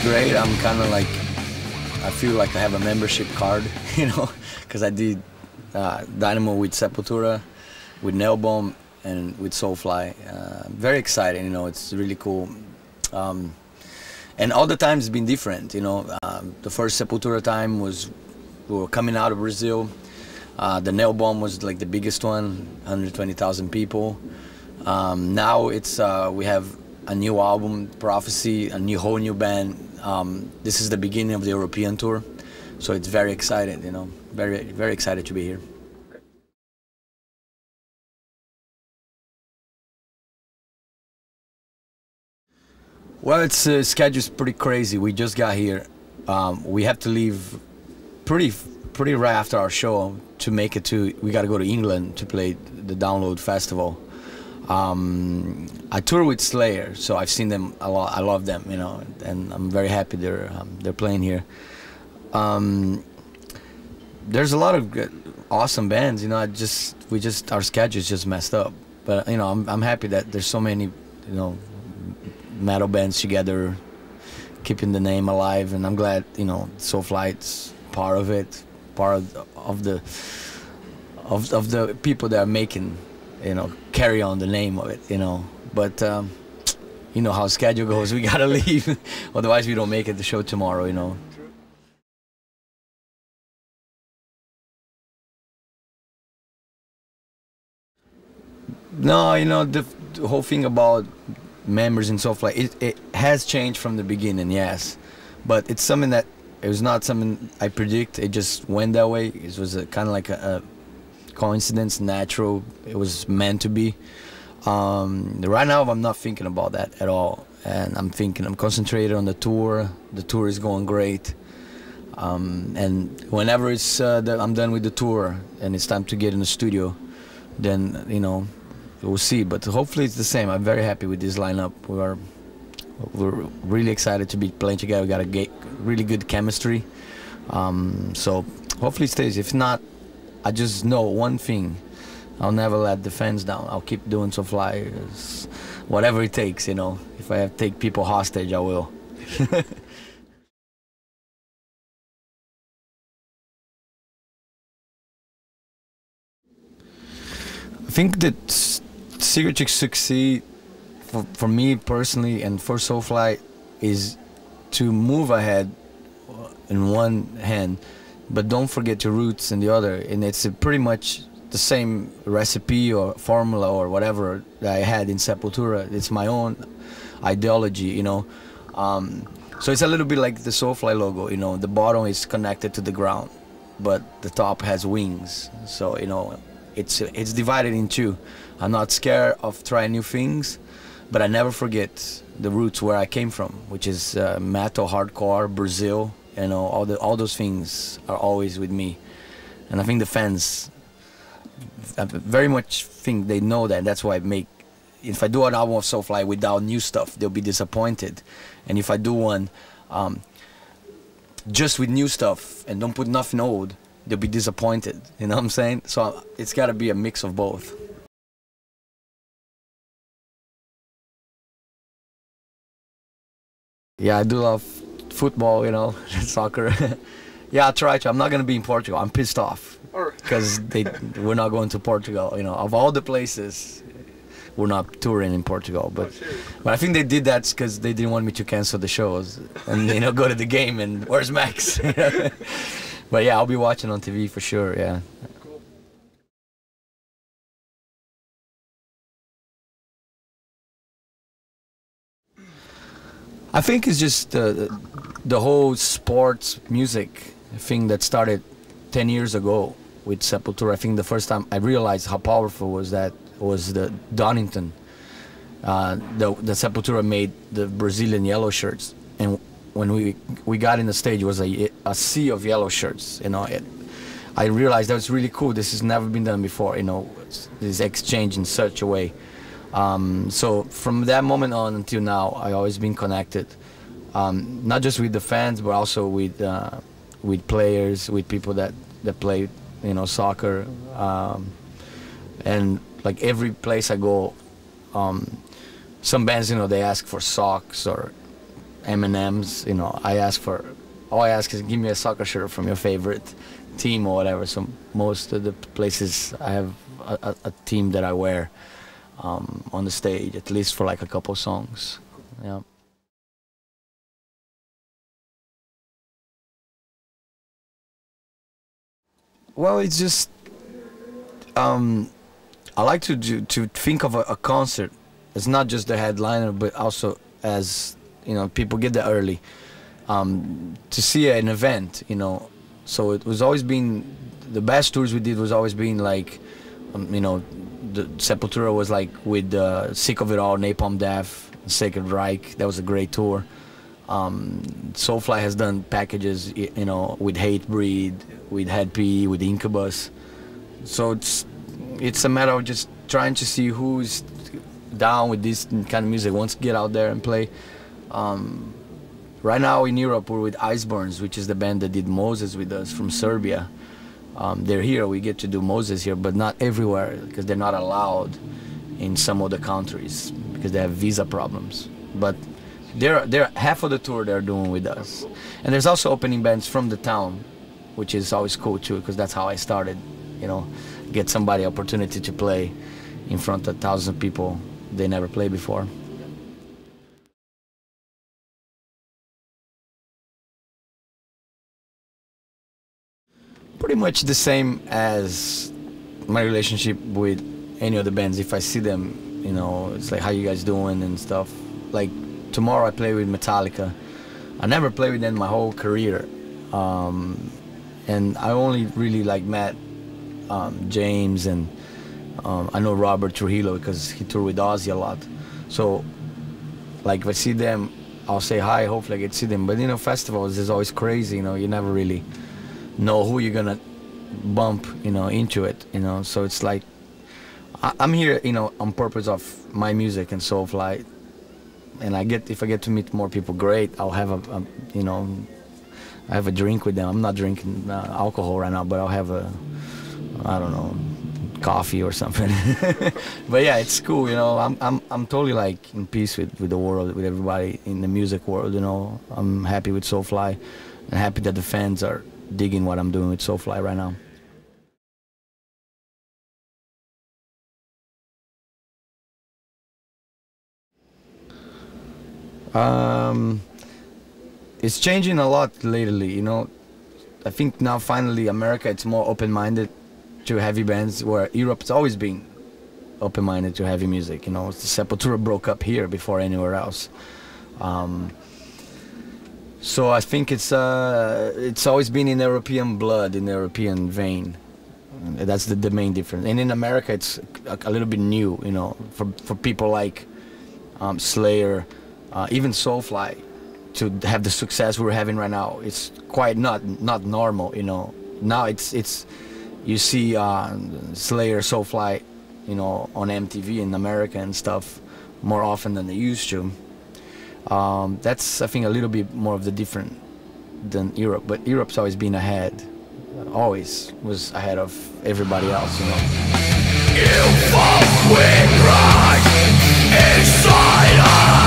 great. I'm kind of like, I feel like I have a membership card, you know, because I did Dynamo with Sepultura, with Nailbomb, and with Soulfly. Very exciting, you know, it's really cool. And all the times it's been different, you know. The first Sepultura time was, we were coming out of Brazil. The Nailbomb was like the biggest one, 120,000 people. Now it's, we have a new album, Prophecy, a whole new band. This is the beginning of the European tour, so it's very excited, you know, very excited to be here. Well, its schedule's pretty crazy. We just got here. We have to leave pretty right after our show to make it to. We got to go to England to play the Download Festival. I tour with Slayer, so I've seen them a lot. I love them, you know, and I'm very happy they're playing here. There's a lot of good, awesome bands, you know. Our schedule's just messed up, but you know, I'm happy that there's so many, you know, metal bands together, keeping the name alive, and I'm glad, you know, Soulfly's part of it, part of the people that are making, you know, carry on the name of it, you know. But you know how schedule goes, we gotta leave, otherwise we don't make it the show tomorrow, you know. No, you know, the whole thing about members and Soulfly, it has changed from the beginning, yes, but it's something that, it was not something I predict, it just went that way. It was kind of like a coincidence, natural, it was meant to be. Right now I'm not thinking about that at all, and I'm concentrated on the tour. The tour is going great, and whenever it's I'm done with the tour and it's time to get in the studio, then, you know, we'll see, but hopefully it's the same. I'm very happy with this lineup. We're really excited to be playing together. We got a really good chemistry, so hopefully it stays. If not, I just know one thing: I'll never let the fans down. I'll keep doing Soulfly, whatever it takes, you know. If I have to take people hostage, I will. I think that secret to succeed for me personally and for Soulfly is to move ahead in one hand, but don't forget your roots in the other. And it's pretty much the same recipe or formula or whatever that I had in Sepultura. It's my own ideology, you know. So it's a little bit like the Soulfly logo, you know. The bottom is connected to the ground, but the top has wings. So, you know, it's divided in two. I'm not scared of trying new things, but I never forget the roots where I came from, which is metal, hardcore, Brazil. You know, all those things are always with me, and I think the fans, I very much think they know that. That's why I make. If I do an album of Soulfly without new stuff, they'll be disappointed, and if I do one just with new stuff and don't put nothing old, they'll be disappointed. You know what I'm saying? So it's got to be a mix of both. Yeah, I do love football, you know, soccer. Yeah, I try to. I'm not gonna be in Portugal. I'm pissed off because we're not going to Portugal. You know, of all the places, we're not touring in Portugal. But I think they did that because they didn't want me to cancel the shows and, you know, go to the game and where's Max? But yeah, I'll be watching on TV for sure. Yeah. I think it's just the whole sports music thing that started 10 years ago with Sepultura. I think the first time I realized how powerful was the Donington. The Sepultura made the Brazilian yellow shirts, and when we got in the stage, it was a sea of yellow shirts. You know, I realized that was really cool. This has never been done before. You know, this exchange in such a way. So from that moment on until now, I've always been connected, not just with the fans, but also with players, with people that play, you know, soccer, and like every place I go, some bands, you know, they ask for socks or M&Ms. You know, all I ask is give me a soccer shirt from your favorite team or whatever. So most of the places I have a team that I wear on the stage, at least for like a couple songs. Yeah. Well, it's just I like to think of a concert as not just the headliner, but also as, you know, people get there early to see an event, you know. So it was always been the best tours we did was always been like, you know, the Sepultura was like with Sick of It All, Napalm Death, Sacred Reich. That was a great tour. Soulfly has done packages, you know, with Hatebreed, with Head P, with Incubus. So it's a matter of just trying to see who's down with this kind of music, wants to get out there and play. Right now in Europe we're with Iceburns, which is the band that did Moses with us from Serbia. They're here, we get to do Moses here, but not everywhere because they're not allowed in some other countries because they have visa problems. But they're half of the tour they're doing with us. And there's also opening bands from the town, which is always cool too, because that's how I started, you know, get somebody opportunity to play in front of thousands of people they never played before. Pretty much the same as my relationship with any other bands. If I see them, you know, it's like, how you guys doing and stuff. Like tomorrow I play with Metallica. I never played with them my whole career. And I only really like met James, and I know Robert Trujillo because he toured with Ozzy a lot. So like if I see them, I'll say hi, hopefully I get to see them. But you know, festivals is always crazy, you know, you never really know who you're gonna bump, you know, into it, you know. So it's like I'm here, you know, on purpose of my music and Soulfly, and if I get to meet more people, great. I'll have a you know, I have a drink with them. I'm not drinking alcohol right now, but I'll have a, I don't know, coffee or something. But yeah, it's cool, you know. I'm totally like in peace with the world, with everybody in the music world, you know. I'm happy with Soulfly and happy that the fans are digging what I'm doing with Soulfly right now. It's changing a lot lately, you know. I think now finally America, it's more open-minded to heavy bands, where Europe's always been open-minded to heavy music, you know. The Sepultura broke up here before anywhere else. So I think it's always been in European blood, in European vein. That's the main difference. And in America, it's a little bit new, you know, for people like Slayer, even Soulfly, to have the success we're having right now. It's quite not normal, you know. Now it's you see Slayer, Soulfly, you know, on MTV in America and stuff more often than they used to. That's, I think, a little bit more of the different than Europe, but Europe's always been ahead, always was ahead of everybody else, you know. You fought with pride inside us.